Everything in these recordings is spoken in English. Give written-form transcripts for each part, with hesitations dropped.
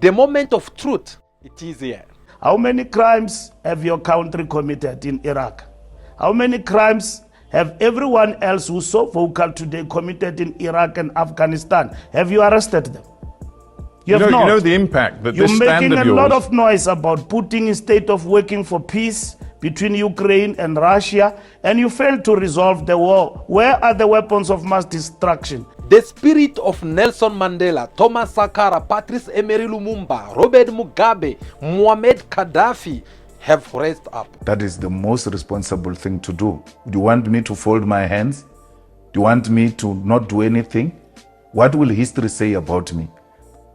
The moment of truth, it is here. How many crimes have your country committed in Iraq? How many crimes have everyone else who's so vocal today committed in Iraq and Afghanistan? Have you arrested them? You have not. You know the impact that this stand of yours... You're making a lot of noise about putting in state of working for peace between Ukraine and Russia, and you failed to resolve the war. Where are the weapons of mass destruction? The spirit of Nelson Mandela, Thomas Sankara, Patrice Emery Lumumba, Robert Mugabe, Muammar Gaddafi have raised up. That is the most responsible thing to do. Do you want me to fold my hands? Do you want me to not do anything? What will history say about me?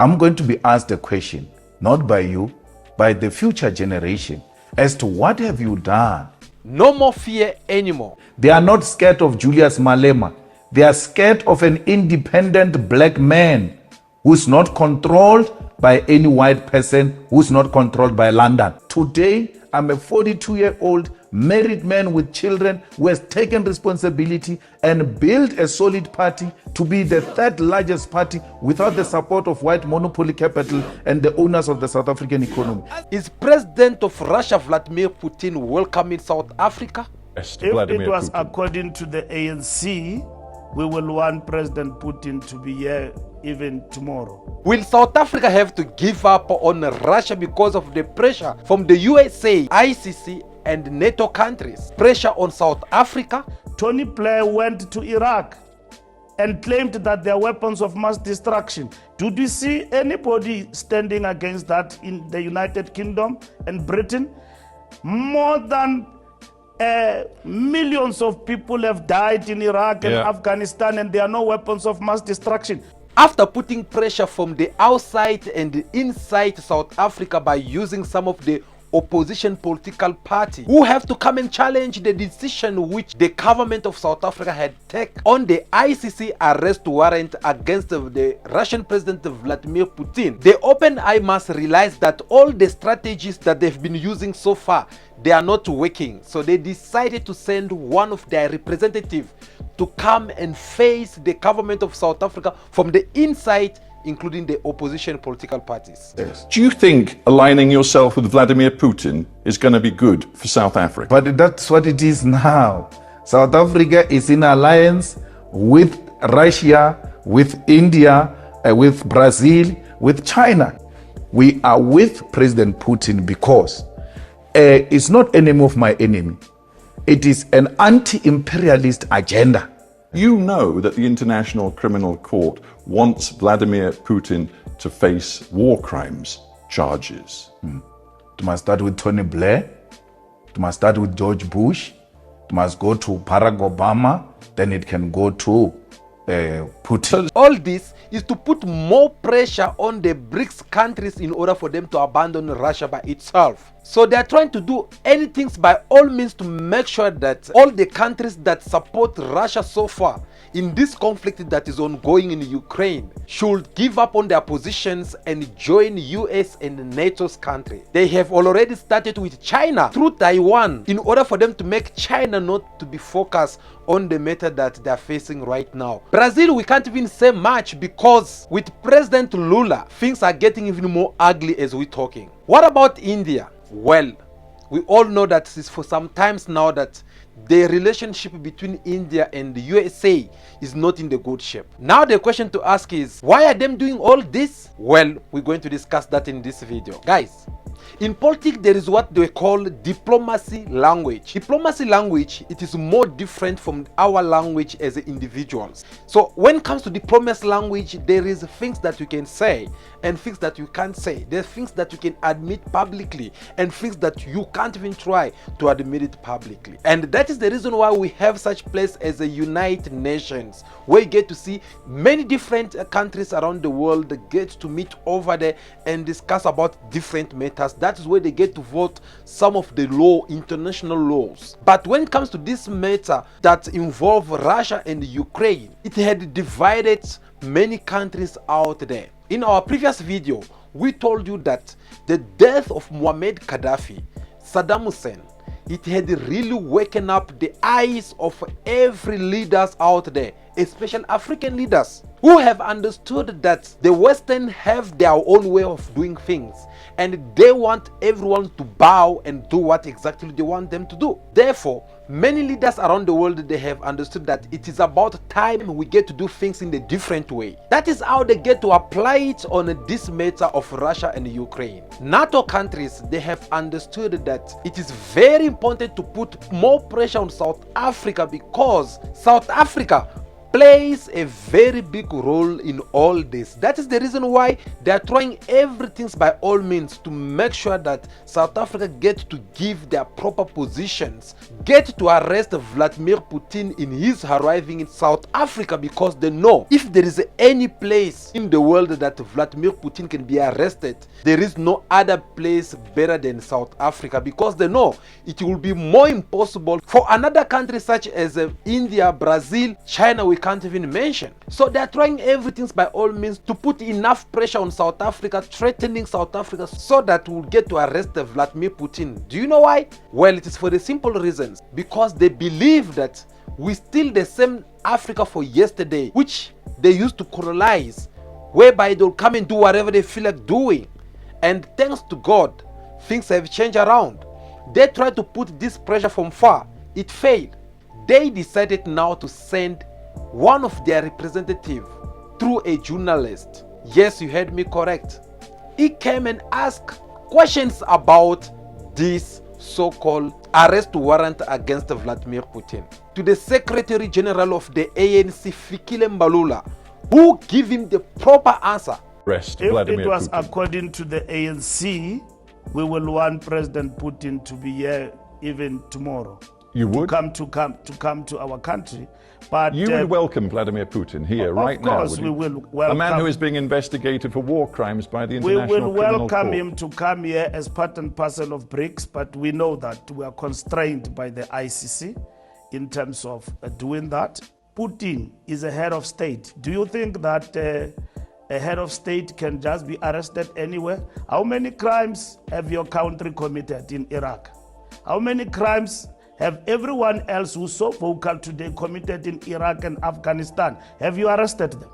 I'm going to be asked a question, not by you, by the future generation, as to what have you done? No more fear anymore. They are not scared of Julius Malema. They are scared of an independent black man who's not controlled by any white person, who's not controlled by London. Today, I'm a 42-year-old married man with children who has taken responsibility and built a solid party to be the third largest party without the support of white monopoly capital and the owners of the South African economy. Is President of Russia, Vladimir Putin, welcoming South Africa? If it was according to the ANC, we will want President Putin to be here even tomorrow. Will South Africa have to give up on Russia because of the pressure from the USA, ICC, and NATO countries? Pressure on South Africa? Tony Blair went to Iraq and claimed that there are weapons of mass destruction. Did we see anybody standing against that in the United Kingdom and Britain? More than millions of people have died in Iraq and Afghanistan, and there are no weapons of mass destruction. After putting pressure from the outside and inside South Africa by using some of the opposition political party who have to come and challenge the decision which the government of South Africa had taken on the ICC arrest warrant against the Russian President Vladimir Putin, the open eye must realize that all the strategies that they've been using so far, they are not working. So they decided to send one of their representatives to come and face the government of South Africa from the inside, including the opposition political parties. Yes. Do you think aligning yourself with Vladimir Putin is going to be good for South Africa? But that's what it is now. South Africa is in alliance with Russia, with India, with Brazil, with China. We are with President Putin because it's not enemy of my enemy. It is an anti-imperialist agenda. You know that the International Criminal Court wants Vladimir Putin to face war crimes charges. It must start with Tony Blair. It must start with George Bush. It must go to Barack Obama. Then it can go to Putin. All this is to put more pressure on the BRICS countries in order for them to abandon Russia by itself. So they are trying to do anything by all means to make sure that all the countries that support Russia so far in this conflict that is ongoing in Ukraine should give up on their positions and join US and NATO's country. They have already started with China through Taiwan in order for them to make China not to be focused on the matter that they are facing right now. Brazil, we can't even say much because with President Lula, things are getting even more ugly as we're talking. What about India? Well, we all know that it's for some times now that the relationship between India and the USA is not in the good shape. Now the question to ask is, why are them doing all this? Well, we're going to discuss that in this video. Guys, in politics, there is what they call diplomacy language. Diplomacy language, it is more different from our language as individuals. So when it comes to diplomacy language, there is things that you can say and things that you can't say. There's things that you can admit publicly and things that you can't even try to admit it publicly. And that is the reason why we have such place as the United Nations, where you get to see many different countries around the world get to meet over there and discuss about different matters. That is where they get to vote some of the international laws. But when it comes to this matter that involve Russia and Ukraine, it had divided many countries out there. In our previous video, we told you that the death of Muammar Gaddafi, Saddam Hussein, it had really waken up the eyes of every leaders out there, especially African leaders. who have understood that the Western have their own way of doing things, and they want everyone to bow and do what exactly they want them to do. Therefore, many leaders around the world, they have understood that it is about time we get to do things in a different way. That is how they get to apply it on this matter of Russia and Ukraine. NATO countries, they have understood that it is very important to put more pressure on South Africa, because South Africa plays a very big role in all this. That is the reason why they are trying everything by all means to make sure that South Africa get to give their proper positions, get to arrest Vladimir Putin in his arriving in South Africa, because they know if there is any place in the world that Vladimir Putin can be arrested, there is no other place better than South Africa, because they know it will be more impossible for another country such as India, Brazil, China, we can't even mention. So they are trying everything by all means to put enough pressure on South Africa, threatening South Africa, so that we'll get to arrest Vladimir Putin. Do you know why? Well, it is for the simple reasons, because they believe that we still the same Africa for yesterday, which they used to colonize, whereby they'll come and do whatever they feel like doing. And thanks to God, things have changed around. They tried to put this pressure from far. It failed. They decided now to send one of their representatives through a journalist. Yes, you heard me correct. He came and asked questions about this so-called arrest warrant against Vladimir Putin to the Secretary General of the ANC, Fikile Mbalula, who gave him the proper answer. Arrest If Vladimir it was Putin. according to the ANC, we will want President Putin to be here even tomorrow. You would? to come to our country. But You would welcome Vladimir Putin here right now, Of course, would we you? will A welcome. man who is being investigated for war crimes by the We International will Criminal welcome Court. him to come here as part and parcel of BRICS, but we know that we are constrained by the ICC in terms of doing that. Putin is a head of state. Do you think that a head of state can just be arrested anywhere? How many crimes have your country committed in Iraq? How many crimes have everyone else who's so vocal today committed in Iraq and Afghanistan? Have you arrested them?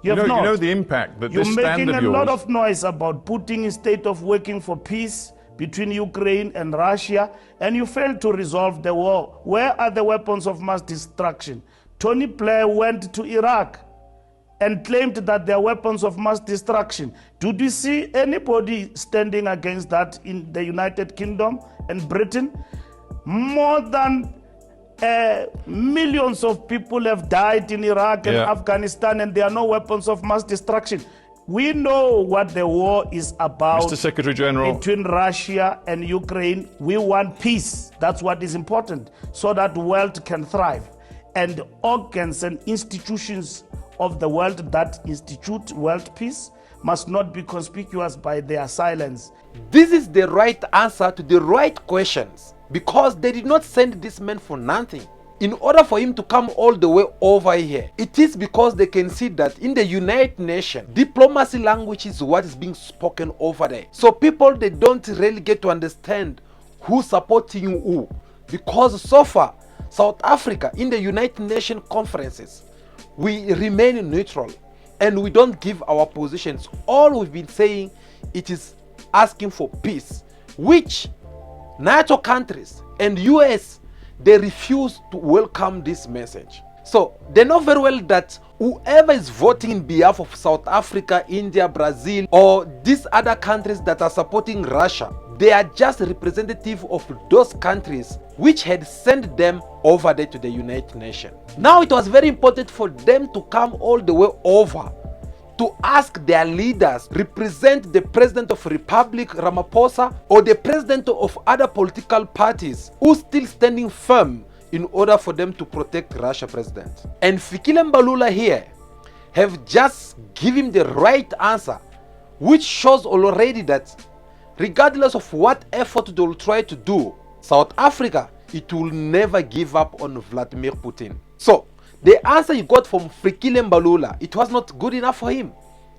You have not. You know the impact that You're this stand making of a yours... lot of noise about putting in state of working for peace between Ukraine and Russia, and you failed to resolve the war. Where are the weapons of mass destruction? Tony Blair went to Iraq and claimed that there are weapons of mass destruction. Did you see anybody standing against that in the United Kingdom and Britain? More than millions of people have died in Iraq and Afghanistan, and there are no weapons of mass destruction. We know what the war is about. Mr. Secretary General. Between Russia and Ukraine, we want peace. That's what is important, so that the world can thrive. And organs and institutions of the world that institute world peace must not be conspicuous by their silence. This is the right answer to the right questions, because they did not send this man for nothing. In order for him to come all the way over here, it is because they can see that in the United Nations, diplomacy language is what is being spoken over there. So people, they don't really get to understand who's supporting who, because so far, South Africa in the United Nations conferences, we remain neutral and we don't give our positions. All we've been saying, it is asking for peace, which NATO countries and US, they refuse to welcome this message. So they know very well that whoever is voting in behalf of South Africa, India, Brazil, or these other countries that are supporting Russia, they are just representative of those countries which had sent them over there to the United Nations. Now it was very important for them to come all the way over to ask their leaders, represent the President of Republic Ramaphosa or the President of other political parties who still standing firm in order for them to protect Russia president. And Fikile Mbalula here have just given him the right answer, which shows already that regardless of what effort they will try to do, South Africa, it will never give up on Vladimir Putin. So the answer you got from Fikile Mbalula, it was not good enough for him.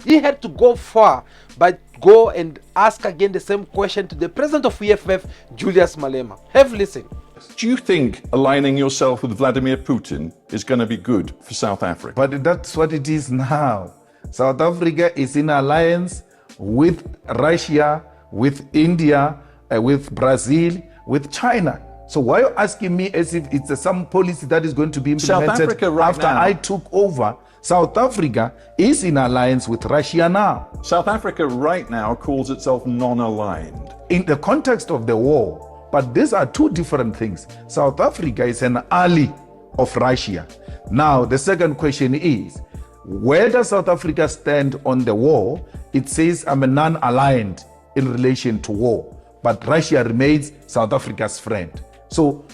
He had to go far, but go and ask again the same question to the president of EFF, Julius Malema. Have listened. Do you think aligning yourself with Vladimir Putin is going to be good for South Africa? But that's what it is now. South Africa is in alliance with Russia, with India, with Brazil, with China. So why are you asking me as if it's some policy that is going to be implemented South Africa right after now. I took over? South Africa is in alliance with Russia now. South Africa right now calls itself non-aligned. In the context of the war, but these are two different things. South Africa is an ally of Russia. Now, the second question is, where does South Africa stand on the war? It says I'm a non-aligned in relation to war, but Russia remains South Africa's friend. So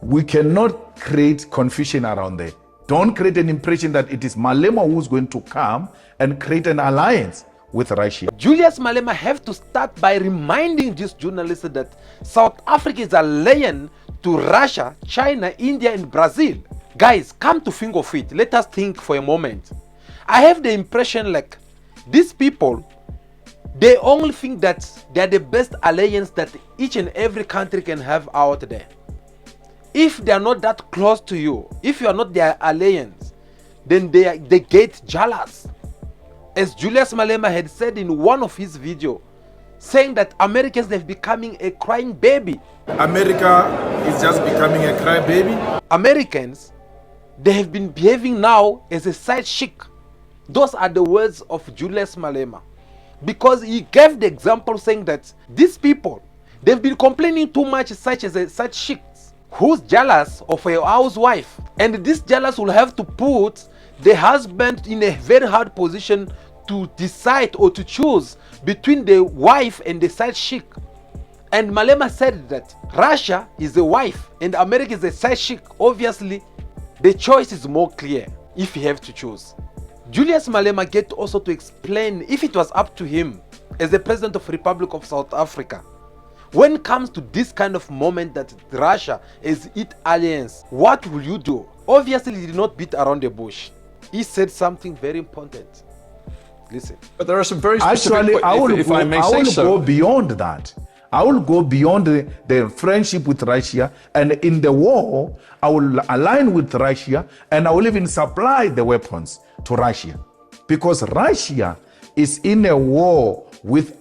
we cannot create confusion around there. Don't create an impression that it is Malema who's going to come and create an alliance with Russia. Julius Malema have to start by reminding these journalists that South Africa is alien to Russia, China, India, and Brazil. Guys, come to think of it, let us think for a moment. I have the impression like these people, they only think that they are the best alliance that each and every country can have out there. If they are not that close to you, if you are not their alliance, then they get jealous. As Julius Malema had said in one of his videos, saying that Americans have becoming a crying baby. America is just becoming a crybaby. Americans, they have been behaving now as a side chick. Those are the words of Julius Malema. Because he gave the example saying that these people, they've been complaining too much such as a side chick who's jealous of a housewife. And this jealous will have to put the husband in a very hard position to decide or to choose between the wife and the side chick. And Malema said that Russia is the wife and America is the side chick. Obviously, the choice is more clear if you have to choose. Julius Malema get also to explain if it was up to him as the president of Republic of South Africa. When it comes to this kind of moment that Russia is its alliance, what will you do? Obviously, he did not beat around the bush. He said something very important. Listen. But there are some very specific... Actually, I will so. go beyond that. I will go beyond the friendship with Russia, and in the war, I will align with Russia, and I will even supply the weapons to Russia. Because Russia is in a war with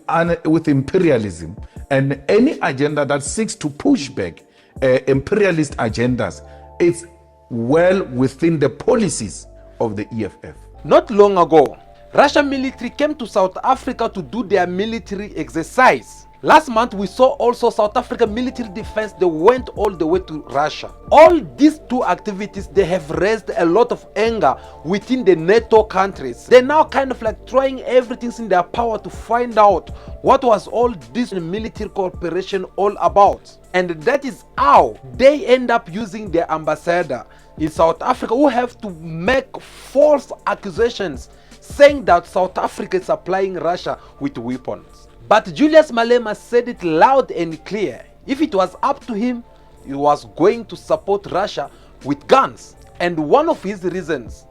imperialism, and any agenda that seeks to push back imperialist agendas is well within the policies of the EFF. Not long ago, Russian military came to South Africa to do their military exercise. Last month, we saw also South Africa military defense, they went all the way to Russia. All these two activities, they have raised a lot of anger within the NATO countries. They're now kind of like trying everything in their power to find out what was all this military cooperation all about. And that is how they end up using their ambassador in South Africa, who have to make false accusations saying that South Africa is supplying Russia with weapons. But Julius Malema said it loud and clear. If it was up to him, he was going to support Russia with guns. And one of his reasons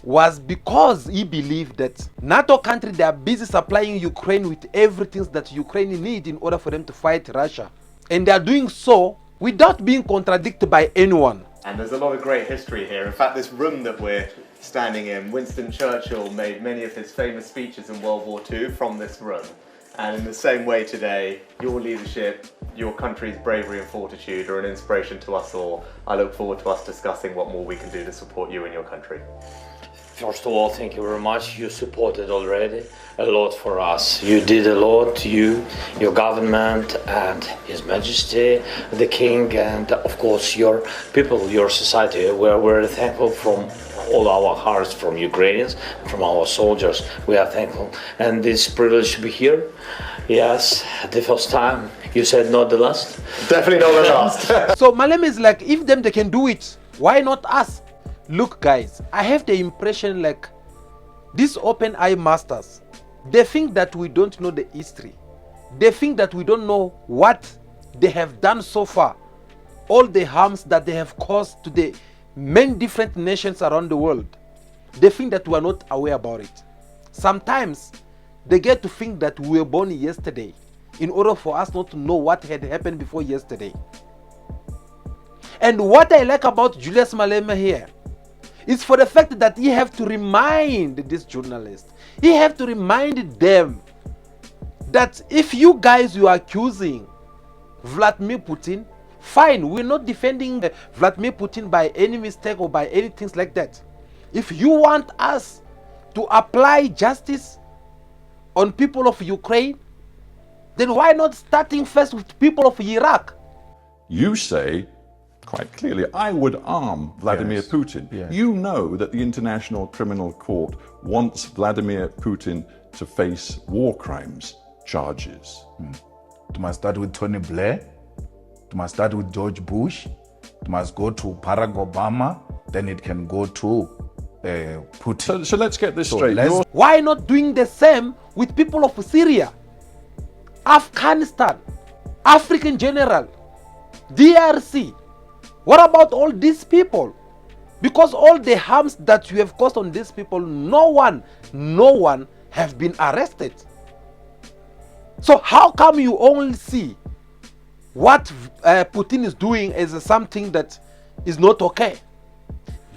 was because he believed that NATO countries, they are busy supplying Ukraine with everything that Ukraine needs in order for them to fight Russia. And they are doing so without being contradicted by anyone. And there's a lot of great history here. In fact, this room that we're standing in, Winston Churchill made many of his famous speeches in World War II from this room. And in the same way today, your leadership, your country's bravery and fortitude are an inspiration to us all. I look forward to us discussing what more we can do to support you and your country. First of all, thank you very much. You supported already a lot for us. You did a lot, you, your government and His Majesty, the King, and of course your people, your society. We're very thankful from all our hearts, from Ukrainians, from our soldiers. We are thankful. And this privilege to be here. Yes, the first time. You said not the last? Definitely not the last. So Malema is like, if them they can do it, why not us? Look guys, I have the impression like these open eye masters, they think that we don't know the history. They think that we don't know what they have done so far. All the harms that they have caused to the many different nations around the world. They think that we are not aware about it. Sometimes they get to think that we were born yesterday in order for us not to know what had happened before yesterday. And what I like about Julius Malema here is for the fact that he have to remind these journalists, he have to remind them that if you guys you are accusing Vladimir Putin, fine, we're not defending Vladimir Putin by any mistake or by any things like that. If you want us to apply justice on people of Ukraine, then why not starting first with people of Iraq? You say quite clearly, I would arm Vladimir Yes. Putin. Yes. You know that the International Criminal Court wants Vladimir Putin to face war crimes charges. It must start with Tony Blair. It must start with George Bush. It must go to Barack Obama. Then it can go to Putin. So let's get this So straight. let's- You're Why not doing the same with people of Syria, Afghanistan, African general, DRC? What about all these people? Because all the harms that you have caused on these people, no one have been arrested. So how come you only see what Putin is doing as something that is not okay?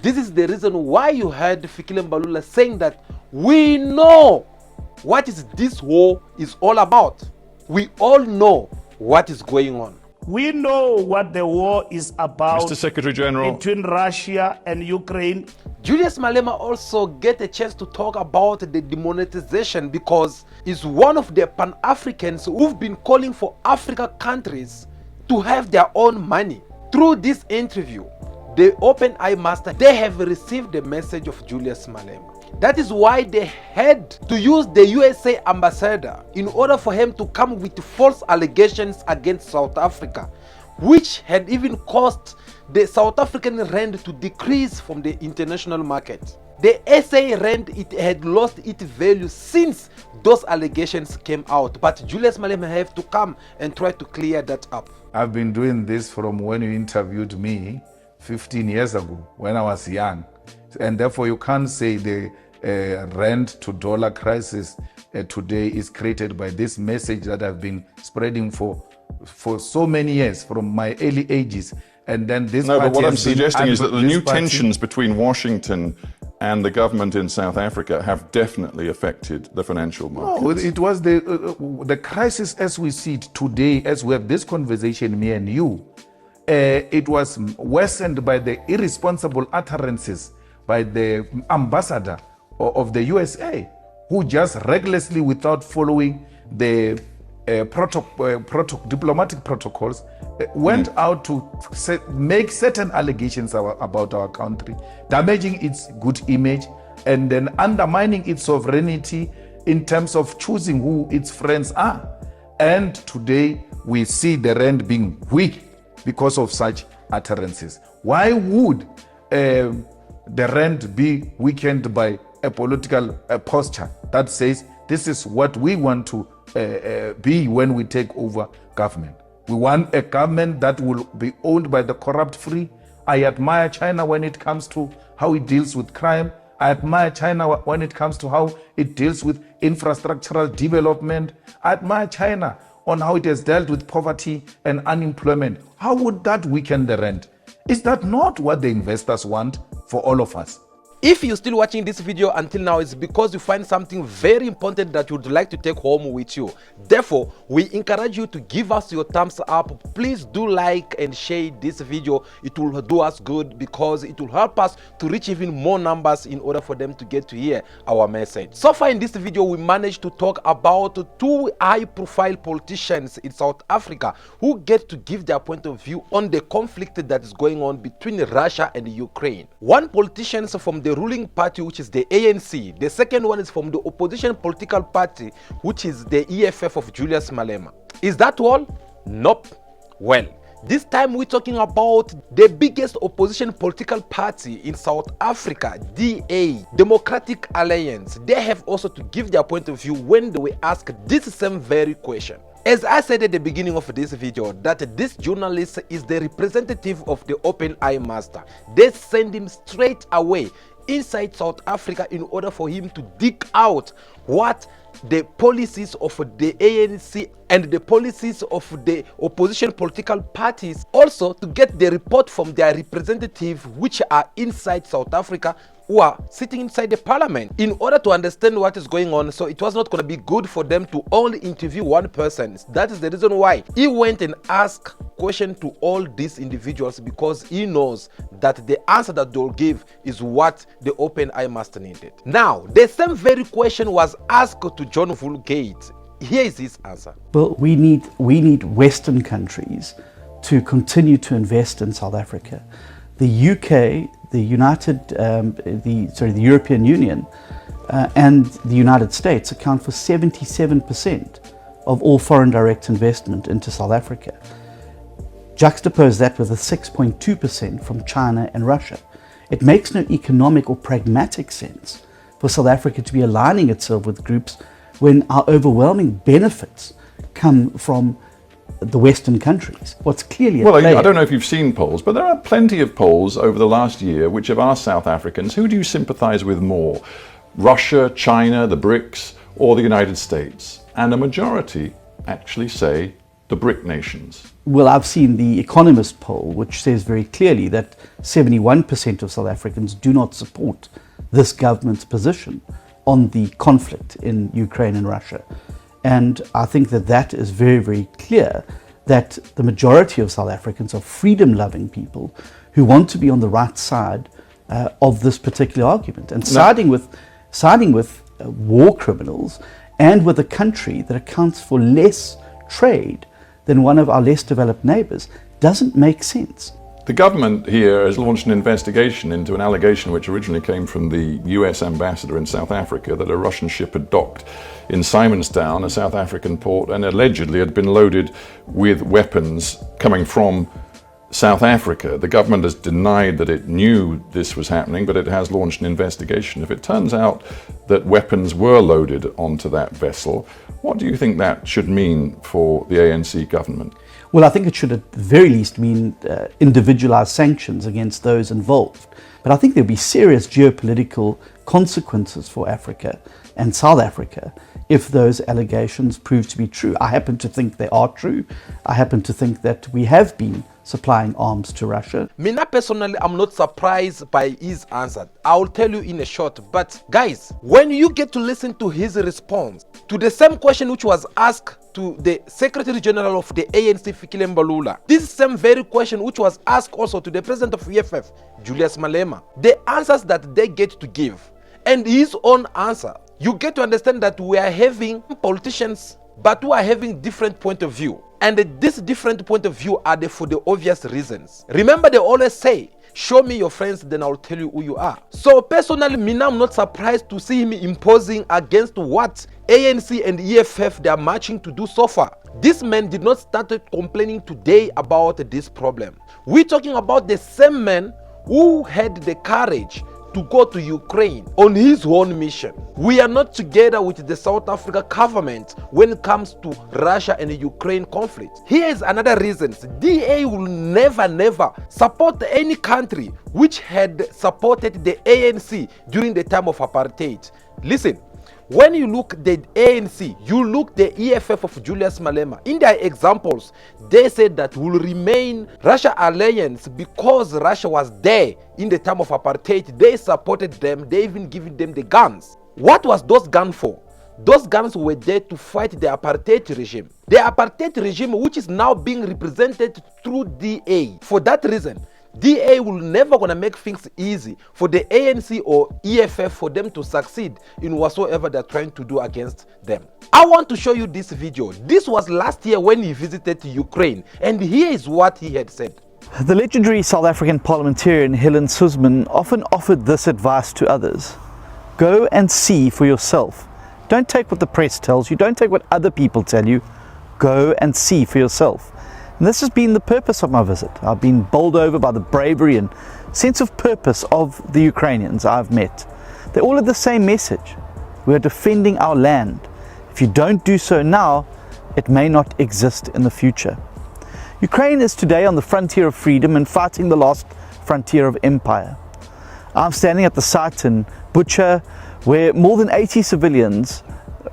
This is the reason why you heard Fikile Mbalula saying that we know what is this war is all about. We all know what is going on. We know what the war is about Mr. Secretary General. between Russia and Ukraine. Julius Malema also get a chance to talk about the demonetization because he's one of the Pan-Africans who've been calling for Africa countries to have their own money. Through this interview, the Open Eye Master, they have received the message of Julius Malema. That is why they had to use the USA ambassador in order for him to come with false allegations against South Africa, which had even caused the South African rand to decrease from the international market. The SA rand, it had lost its value since those allegations came out, but Julius Malema have to come and try to clear that up. I've been doing this from when you interviewed me 15 years ago when I was young. And therefore you can't say the rand to dollar crisis today is created by this message that I've been spreading for so many years from my early ages. And then this No, but party what I'm has been suggesting is that the this new party- tensions between Washington and the government in South Africa have definitely affected the financial markets. No, it was the crisis as we see it today, as we have this conversation, me and you. It was worsened by the irresponsible utterances by the ambassador of the USA, who just recklessly, without following the diplomatic protocols, went out to make certain allegations about our country, damaging its good image and then undermining its sovereignty in terms of choosing who its friends are. And today we see the rand being weak because of such utterances. Why would the rand be weakened by a political posture that says this is what we want to be when we take over government? We want a government that will be owned by the corrupt free. I admire China when it comes to how it deals with crime. I admire China when it comes to how it deals with infrastructural development. I admire China on how it has dealt with poverty and unemployment. How would that weaken the rand? Is that not what the investors want for all of us? If you're still watching this video until now, it's because you find something very important that you would like to take home with you. Therefore, we encourage you to give us your thumbs up. Please do like and share this video. It will do us good because it will help us to reach even more numbers in order for them to get to hear our message. So far in this video, we managed to talk about two high-profile politicians in South Africa who get to give their point of view on the conflict that is going on between Russia and Ukraine. One politician is from the ruling party, which is the ANC. The second one is from the opposition political party, which is the EFF of Julius Malema. Is that all? Nope. Well, this time we're talking about the biggest opposition political party in South Africa, DA, Democratic Alliance. They have also to give their point of view when they were asked this same very question. As I said at the beginning of this video, that this journalist is the representative of the Open Eye Master. They send him straight away inside South Africa in order for him to dig out what the policies of the ANC and the policies of the opposition political parties, also to get the report from their representatives which are inside South Africa, who are sitting inside the parliament, in order to understand what is going on. So it was not going to be good for them to only interview one person. That is the reason why he went and asked questions to all these individuals, because he knows that the answer that they'll give is what the open eye master needed. Now, the same very question was asked to John Vulgate. Here is his answer. Well, we need Western countries to continue to invest in South Africa. The UK, the European Union and the United States account for 77% of all foreign direct investment into South Africa. Juxtapose that with a 6.2% from China and Russia. It makes no economic or pragmatic sense for South Africa to be aligning itself with groups when our overwhelming benefits come from the Western countries. What's clearly well, I don't know if you've seen polls, but there are plenty of polls over the last year which have asked South Africans, who do you sympathize with more? Russia, China, the BRICS, or the United States? And a majority actually say the BRIC nations. Well, I've seen the Economist poll, which says very clearly that 71% of South Africans do not support this government's position on the conflict in Ukraine and Russia. And I think that that is very, very clear that the majority of South Africans are freedom-loving people who want to be on the right side of this particular argument, and siding with war criminals and with a country that accounts for less trade than one of our less developed neighbors doesn't make sense. The government here has launched an investigation into an allegation which originally came from the US ambassador in South Africa, that a Russian ship had docked in Simonstown, a South African port, and allegedly had been loaded with weapons coming from South Africa. The government has denied that it knew this was happening, but it has launched an investigation. If it turns out that weapons were loaded onto that vessel, what do you think that should mean for the ANC government? Well, I think it should at the very least mean individualized sanctions against those involved. But I think there'll be serious geopolitical consequences for Africa and South Africa if those allegations prove to be true. I happen to think they are true. I happen to think that we have been supplying arms to Russia. Me personally, I'm not surprised by his answer. I'll tell you in a short. But guys, when you get to listen to his response to the same question which was asked to the Secretary General of the ANC, Fikile Mbalula, this same very question which was asked also to the President of EFF, Julius Malema, the answers that they get to give and his own answer, you get to understand that we are having politicians but who are having different point of view. And this different point of view are for the obvious reasons. Remember, they always say, show me your friends, then I'll tell you who you are. So personally, I'm not surprised to see him imposing against what ANC and EFF they are marching to do so far. This man did not start complaining today about this problem. We're talking about the same man who had the courage to go to Ukraine on his own mission. We are not together with the South Africa government when it comes to Russia and the Ukraine conflict. Here is another reason. DA will never support any country which had supported the ANC during the time of apartheid. Listen, when you look the ANC, you look the EFF of Julius Malema. In their examples, they said that will remain Russia alliance because Russia was there in the time of apartheid. They supported them. They even given them the guns. What was those guns for? Those guns were there to fight the apartheid regime. The apartheid regime, which is now being represented through DA. For that reason, DA will never gonna make things easy for the ANC or EFF for them to succeed in whatsoever they're trying to do against them. I want to show you this video. This was last year when he visited Ukraine, and here is what he had said. The legendary South African parliamentarian Helen Suzman often offered this advice to others. Go and see for yourself. Don't take what the press tells you, don't take what other people tell you. Go and see for yourself. And this has been the purpose of my visit. I've been bowled over by the bravery and sense of purpose of the Ukrainians I've met. They all have the same message. We are defending our land. If you don't do so now, it may not exist in the future. Ukraine is today on the frontier of freedom and fighting the last frontier of empire. I'm standing at the site in Bucha where more than 80 civilians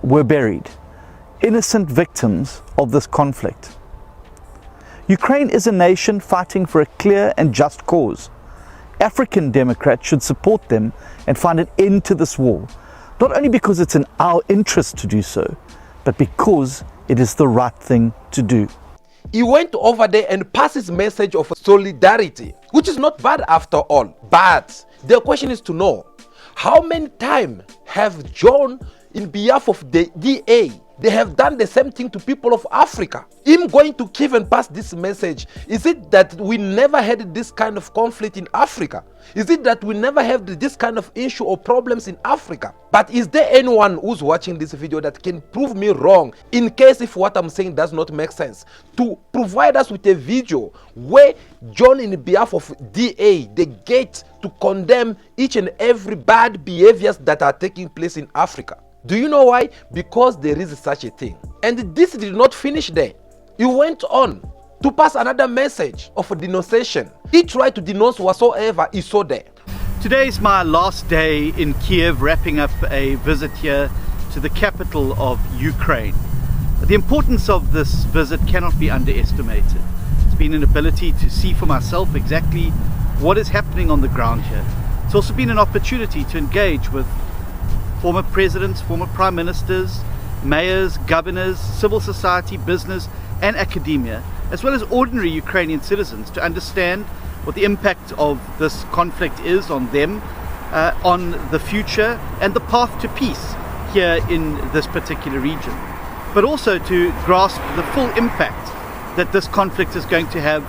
were buried. Innocent victims of this conflict. Ukraine is a nation fighting for a clear and just cause. African Democrats should support them and find an end to this war, not only because it's in our interest to do so, but because it is the right thing to do. He went over there and passed his message of solidarity, which is not bad after all. But the question is to know, how many times have John, in behalf of the DA, they have done the same thing to people of Africa? Him going to Kiev and pass this message, is it that we never had this kind of conflict in Africa? Is it that we never had this kind of issue or problems in Africa? But is there anyone who's watching this video that can prove me wrong, in case if what I'm saying does not make sense, to provide us with a video where John, in behalf of DA, they get to condemn each and every bad behaviors that are taking place in Africa? Do you know why? Because there is such a thing. And this did not finish there. He went on to pass another message of denunciation. He tried to denounce whatsoever he saw there. Today is my last day in Kiev, wrapping up a visit here to the capital of Ukraine. The importance of this visit cannot be underestimated. It's been an ability to see for myself exactly what is happening on the ground here. It's also been an opportunity to engage with former presidents, former prime ministers, mayors, governors, civil society, business and academia, as well as ordinary Ukrainian citizens, to understand what the impact of this conflict is on them, on the future and the path to peace here in this particular region, but also to grasp the full impact that this conflict is going to have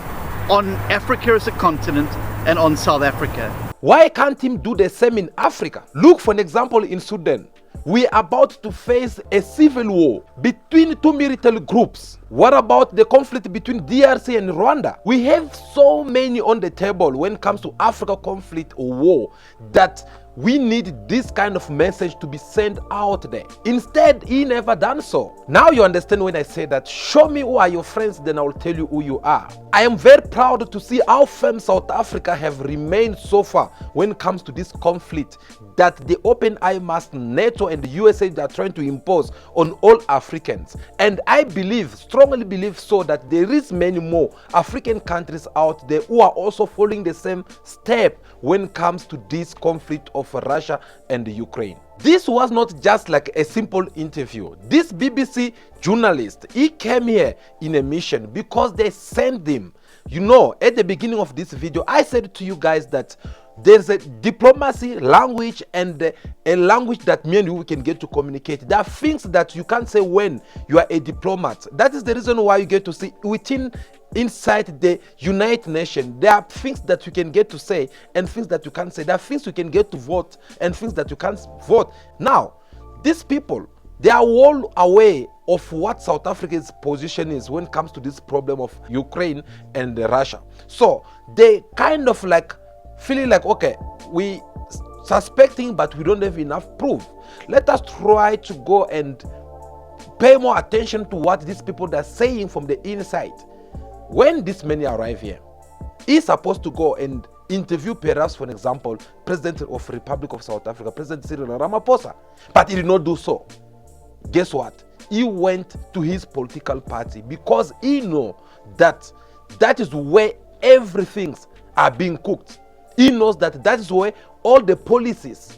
on Africa as a continent and on South Africa. Why can't him do the same in Africa? Look, for an example, in Sudan. We are about to face a civil war between two military groups. What about the conflict between DRC and Rwanda? We have so many on the table when it comes to Africa conflict or war that we need this kind of message to be sent out there. Instead, he never done so. Now you understand when I say that, show me who are your friends, then I will tell you who you are. I am very proud to see how firm South Africa have remained so far when it comes to this conflict that the open eye mask NATO and the USA are trying to impose on all Africans. And I believe, strongly believe so, that there is many more African countries out there who are also following the same step when it comes to this conflict of Russia and Ukraine. This was not just like a simple interview. This BBC journalist, he came here in a mission because they sent him. You know, at the beginning of this video, I said to you guys that there's a diplomacy language and a language that me and you can get to communicate. There are things that you can't say when you are a diplomat. That is the reason why you get to see inside the United Nations. There are things that you can get to say and things that you can't say. There are things you can get to vote and things that you can't vote. Now, these people, they are all aware of what South Africa's position is when it comes to this problem of Ukraine and Russia. So they kind of like feeling like, okay, we suspecting, but we don't have enough proof. Let us try to go and pay more attention to what these people are saying from the inside. When this many arrive here, he's supposed to go and interview, perhaps, for example, President of the Republic of South Africa, President Cyril Ramaphosa, but he did not do so. Guess what? He went to his political party because he knows that that is where everything are being cooked. He knows that that is where all the policies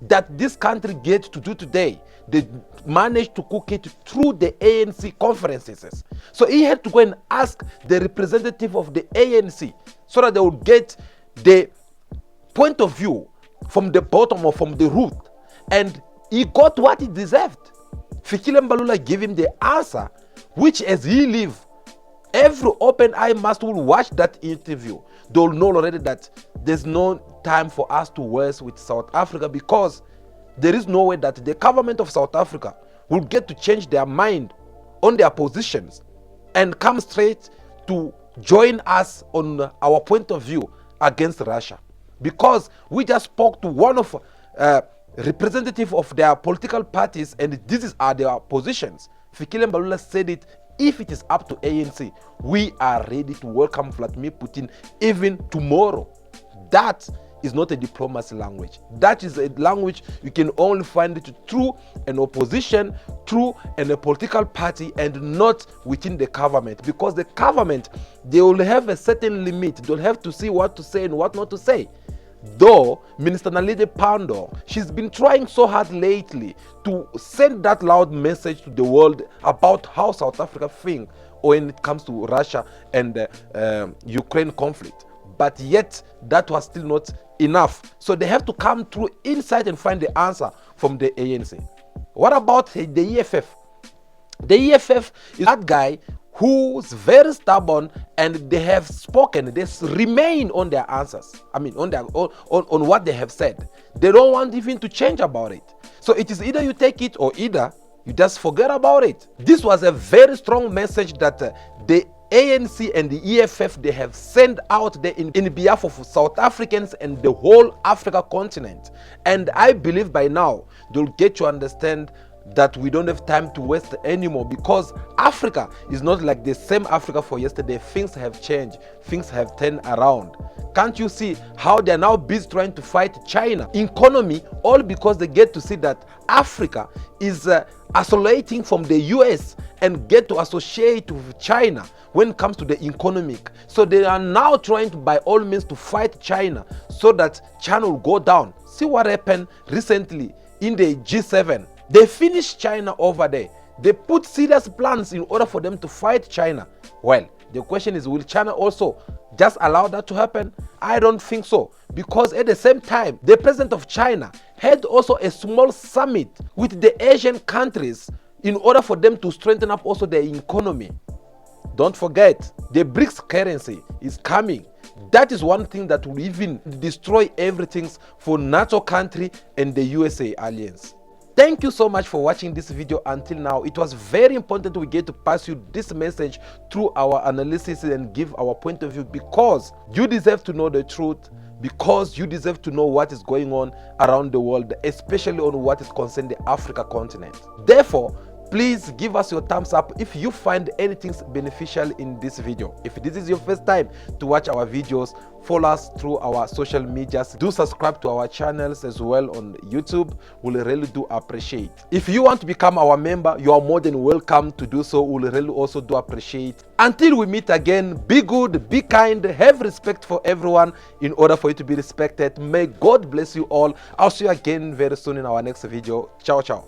that this country gets to do today, they managed to cook it through the ANC conferences. So he had to go and ask the representative of the ANC so that they would get the point of view from the bottom or from the root. And he got what he deserved. Fikile Mbalula gave him the answer, which as he live, every open eye must will watch that interview. They'll know already that there's no time for us to work with South Africa, because there is no way that the government of South Africa will get to change their mind on their positions and come straight to join us on our point of view against Russia. Because we just spoke to one of representative of their political parties, and these are their positions. Fikile Mbalula said it, if it is up to ANC, we are ready to welcome Vladimir Putin even tomorrow. That is not a diplomacy language. That is a language you can only find it through an opposition, through a political party, and not within the government. Because the government, they will have a certain limit. They'll have to see what to say and what not to say. Though Minister Naledi Pandor, she's been trying so hard lately to send that loud message to the world about how South Africa thinks when it comes to Russia and the Ukraine conflict. But yet, that was still not enough. So they have to come through inside and find the answer from the ANC. What about the EFF? The EFF is that guy who's very stubborn, and they have spoken, they remain on their answers. I mean, on what they have said. They don't want even to change about it. So it is either you take it or either you just forget about it. This was a very strong message that the ANC and the EFF, they have sent out there in behalf of South Africans and the whole Africa continent. And I believe by now they'll get to understand that we don't have time to waste anymore, because Africa is not like the same Africa for yesterday. Things have changed, things have turned around. Can't you see how they're now busy trying to fight China economy, all because they get to see that Africa is isolating from the US and get to associate with China when it comes to the economic. So they are now trying to, by all means, to fight China so that China will go down. See what happened recently in the G7. They finished China over there. They put serious plans in order for them to fight China. Well, the question is, will China also just allow that to happen? I don't think so. Because at the same time, the president of China had also a small summit with the Asian countries in order for them to strengthen up also their economy. Don't forget, the BRICS currency is coming. That is one thing that will even destroy everything for NATO country and the USA alliance. Thank you so much for watching this video until now. It was very important we get to pass you this message through our analysis and give our point of view, because you deserve to know the truth, because you deserve to know what is going on around the world, especially on what is concerned the Africa continent. Therefore, please give us your thumbs up if you find anything beneficial in this video. If this is your first time to watch our videos, follow us through our social medias. Do subscribe to our channels as well on YouTube. We'll really do appreciate. If you want to become our member, you are more than welcome to do so. We'll really also do appreciate. Until we meet again, be good, be kind, have respect for everyone in order for you to be respected. May God bless you all. I'll see you again very soon in our next video. Ciao, ciao.